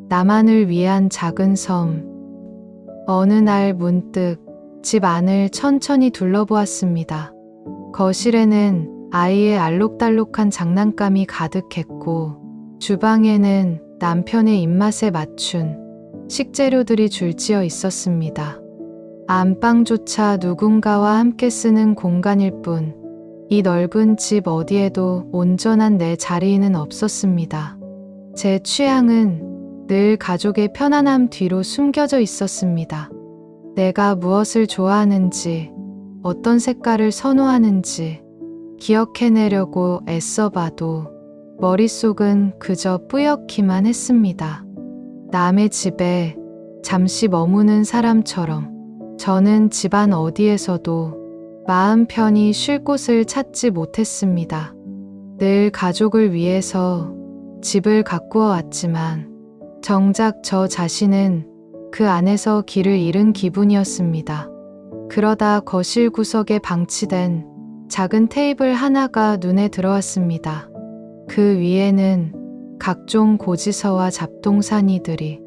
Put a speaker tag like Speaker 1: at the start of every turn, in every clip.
Speaker 1: 나만을 위한 작은 섬. 어느 날 문득 집 안을 천천히 둘러보았습니다. 거실에는 아이의 알록달록한 장난감이 가득했고, 주방에는 남편의 입맛에 맞춘 식재료들이 줄지어 있었습니다. 안방조차 누군가와 함께 쓰는 공간일 뿐, 이 넓은 집 어디에도 온전한 내 자리는 없었습니다. 제 취향은 늘 가족의 편안함 뒤로 숨겨져 있었습니다. 내가 무엇을 좋아하는지, 어떤 색깔을 선호하는지 기억해내려고 애써봐도 머릿속은 그저 뿌옇기만 했습니다. 남의 집에 잠시 머무는 사람처럼 저는 집안 어디에서도 마음 편히 쉴 곳을 찾지 못했습니다. 늘 가족을 위해서 집을 가꾸어 왔지만 정작 저 자신은 그 안에서 길을 잃은 기분이었습니다. 그러다 거실 구석에 방치된 작은 테이블 하나가 눈에 들어왔습니다. 그 위에는 각종 고지서와 잡동사니들이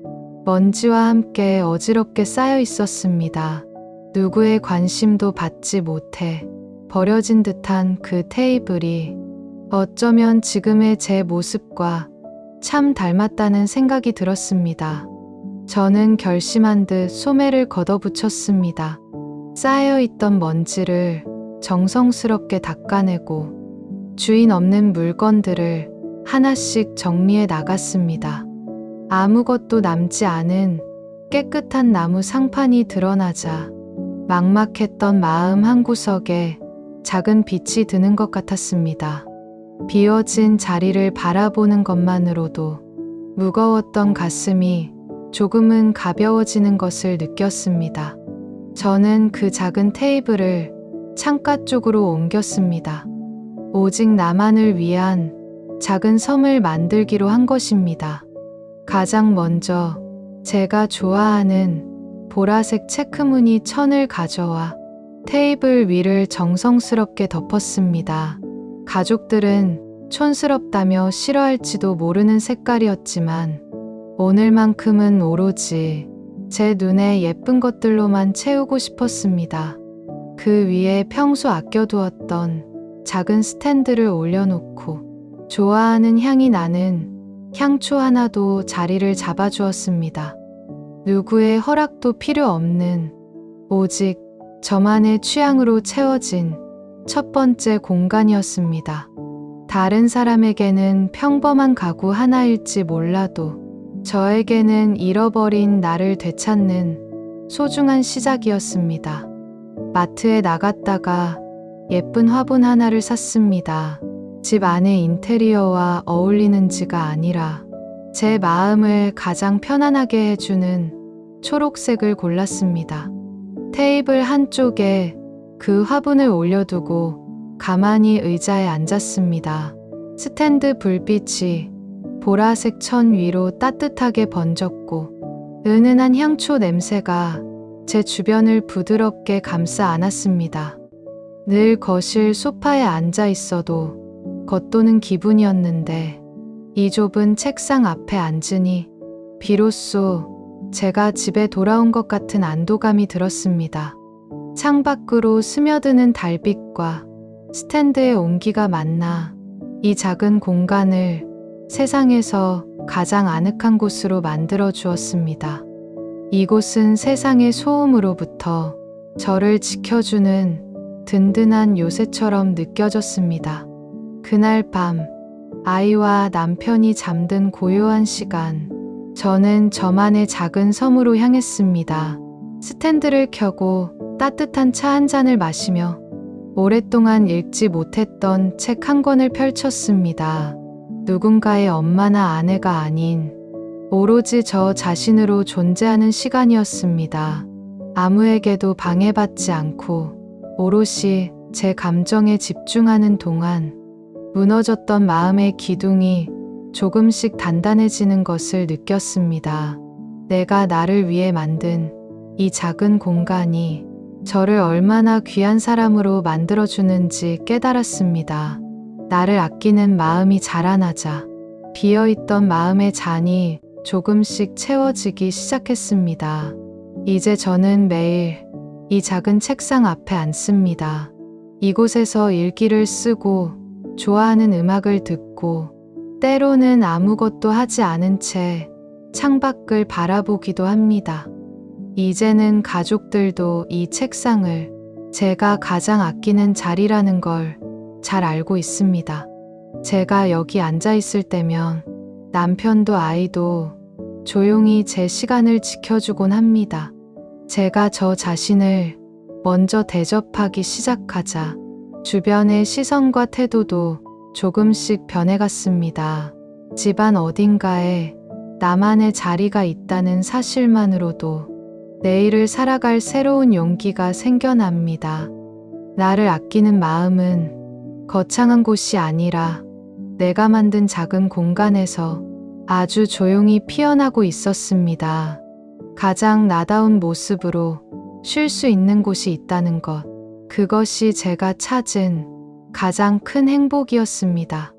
Speaker 1: 먼지와 함께 어지럽게 쌓여 있었습니다. 누구의 관심도 받지 못해 버려진 듯한 그 테이블이 어쩌면 지금의 제 모습과 참 닮았다는 생각이 들었습니다. 저는 결심한 듯 소매를 걷어붙였습니다. 쌓여있던 먼지를 정성스럽게 닦아내고 주인 없는 물건들을 하나씩 정리해 나갔습니다. 아무것도 남지 않은 깨끗한 나무 상판이 드러나자 막막했던 마음 한구석에 작은 빛이 드는 것 같았습니다. 비워진 자리를 바라보는 것만으로도 무거웠던 가슴이 조금은 가벼워지는 것을 느꼈습니다. 저는 그 작은 테이블을 창가 쪽으로 옮겼습니다. 오직 나만을 위한 작은 섬을 만들기로 한 것입니다. 가장 먼저 제가 좋아하는 보라색 체크무늬 천을 가져와 테이블 위를 정성스럽게 덮었습니다. 가족들은 촌스럽다며 싫어할지도 모르는 색깔이었지만 오늘만큼은 오로지 제 눈에 예쁜 것들로만 채우고 싶었습니다. 그 위에 평소 아껴두었던 작은 스탠드를 올려놓고 좋아하는 향이 나는 향초 하나도 자리를 잡아주었습니다. 누구의 허락도 필요 없는 오직 저만의 취향으로 채워진 첫 번째 공간이었습니다. 다른 사람에게는 평범한 가구 하나일지 몰라도 저에게는 잃어버린 나를 되찾는 소중한 시작이었습니다. 마트에 나갔다가 예쁜 화분 하나를 샀습니다. 집 안의 인테리어와 어울리는지가 아니라 제 마음을 가장 편안하게 해주는 초록색을 골랐습니다. 테이블 한쪽에 그 화분을 올려두고 가만히 의자에 앉았습니다. 스탠드 불빛이 보라색 천 위로 따뜻하게 번졌고 은은한 향초 냄새가 제 주변을 부드럽게 감싸 안았습니다. 늘 거실 소파에 앉아 있어도 겉도는 기분이었는데 이 좁은 책상 앞에 앉으니 비로소 제가 집에 돌아온 것 같은 안도감이 들었습니다. 창밖으로 스며드는 달빛과 스탠드의 온기가 만나 이 작은 공간을 세상에서 가장 아늑한 곳으로 만들어 주었습니다. 이곳은 세상의 소음으로부터 저를 지켜주는 든든한 요새처럼 느껴졌습니다. 그날 밤 아이와 남편이 잠든 고요한 시간, 저는 저만의 작은 섬으로 향했습니다. 스탠드를 켜고 따뜻한 차 한 잔을 마시며 오랫동안 읽지 못했던 책 한 권을 펼쳤습니다. 누군가의 엄마나 아내가 아닌 오로지 저 자신으로 존재하는 시간이었습니다. 아무에게도 방해받지 않고 오롯이 제 감정에 집중하는 동안 무너졌던 마음의 기둥이 조금씩 단단해지는 것을 느꼈습니다. 내가 나를 위해 만든 이 작은 공간이 저를 얼마나 귀한 사람으로 만들어주는지 깨달았습니다. 나를 아끼는 마음이 자라나자 비어있던 마음의 잔이 조금씩 채워지기 시작했습니다. 이제 저는 매일 이 작은 책상 앞에 앉습니다. 이곳에서 일기를 쓰고 좋아하는 음악을 듣고 때로는 아무것도 하지 않은 채 창밖을 바라보기도 합니다. 이제는 가족들도 이 책상을 제가 가장 아끼는 자리라는 걸 잘 알고 있습니다. 제가 여기 앉아 있을 때면 남편도 아이도 조용히 제 시간을 지켜주곤 합니다. 제가 저 자신을 먼저 대접하기 시작하자 주변의 시선과 태도도 조금씩 변해갔습니다. 집안 어딘가에 나만의 자리가 있다는 사실만으로도 내일을 살아갈 새로운 용기가 생겨납니다. 나를 아끼는 마음은 거창한 곳이 아니라 내가 만든 작은 공간에서 아주 조용히 피어나고 있었습니다. 가장 나다운 모습으로 쉴 수 있는 곳이 있다는 것, 그것이 제가 찾은 가장 큰 행복이었습니다.